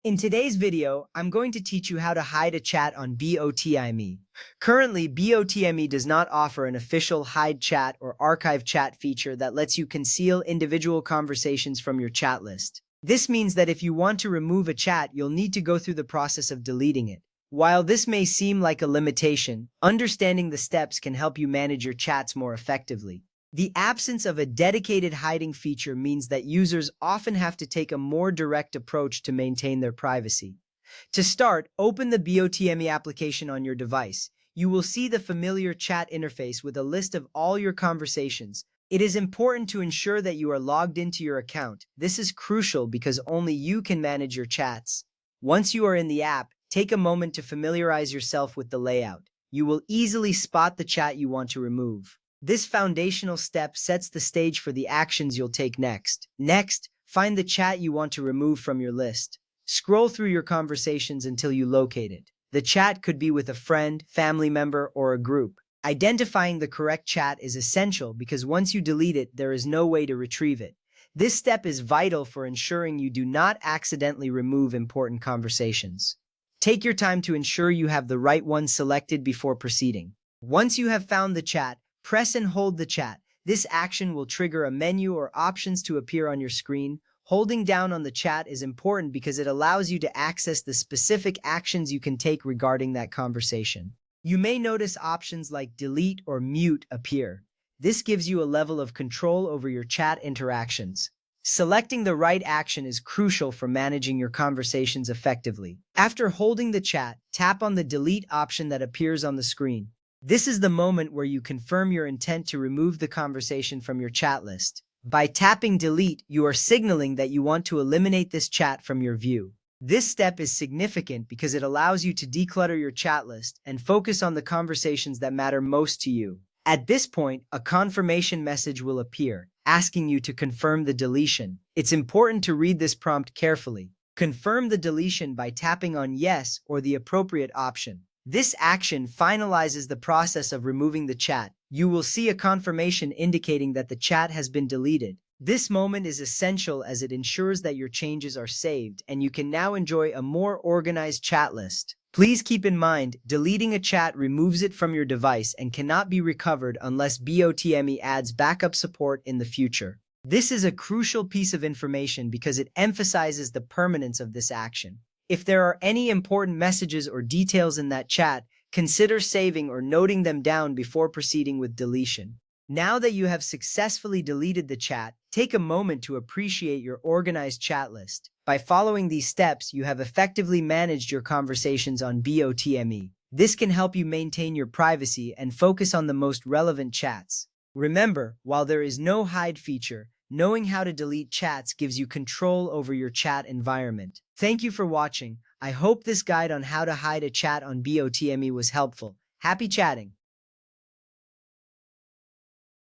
In today's video, I'm going to teach you how to hide a chat on BOTIM. Currently, BOTIM does not offer an official hide chat or archive chat feature that lets you conceal individual conversations from your chat list. This means that if you want to remove a chat, you'll need to go through the process of deleting it. While this may seem like a limitation, understanding the steps can help you manage your chats more effectively. The absence of a dedicated hiding feature means that users often have to take a more direct approach to maintain their privacy. To start, open the BOTIM application on your device. You will see the familiar chat interface with a list of all your conversations. It is important to ensure that you are logged into your account. This is crucial because only you can manage your chats. Once you are in the app, take a moment to familiarize yourself with the layout. You will easily spot the chat you want to remove. This foundational step sets the stage for the actions you'll take next. Next, find the chat you want to remove from your list. Scroll through your conversations until you locate it. The chat could be with a friend, family member, or a group. Identifying the correct chat is essential because once you delete it, there is no way to retrieve it. This step is vital for ensuring you do not accidentally remove important conversations. Take your time to ensure you have the right one selected before proceeding. Once you have found the chat, press and hold the chat. This action will trigger a menu or options to appear on your screen. Holding down on the chat is important because it allows you to access the specific actions you can take regarding that conversation. You may notice options like delete or mute appear. This gives you a level of control over your chat interactions. Selecting the right action is crucial for managing your conversations effectively. After holding the chat, tap on the delete option that appears on the screen. This is the moment where you confirm your intent to remove the conversation from your chat list. By tapping delete, you are signaling that you want to eliminate this chat from your view. This step is significant because it allows you to declutter your chat list and focus on the conversations that matter most to you. At this point, a confirmation message will appear, asking you to confirm the deletion. It's important to read this prompt carefully. Confirm the deletion by tapping on yes or the appropriate option. This action finalizes the process of removing the chat. You will see a confirmation indicating that the chat has been deleted. This moment is essential as it ensures that your changes are saved and you can now enjoy a more organized chat list. Please keep in mind, deleting a chat removes it from your device and cannot be recovered unless BOTIM adds backup support in the future. This is a crucial piece of information because it emphasizes the permanence of this action. If there are any important messages or details in that chat, consider saving or noting them down before proceeding with deletion. Now that you have successfully deleted the chat, take a moment to appreciate your organized chat list. By following these steps, you have effectively managed your conversations on BOTIM. This can help you maintain your privacy and focus on the most relevant chats. Remember, while there is no hide feature, knowing how to delete chats gives you control over your chat environment. Thank you for watching. I hope this guide on how to hide a chat on BOTIM was helpful. Happy chatting!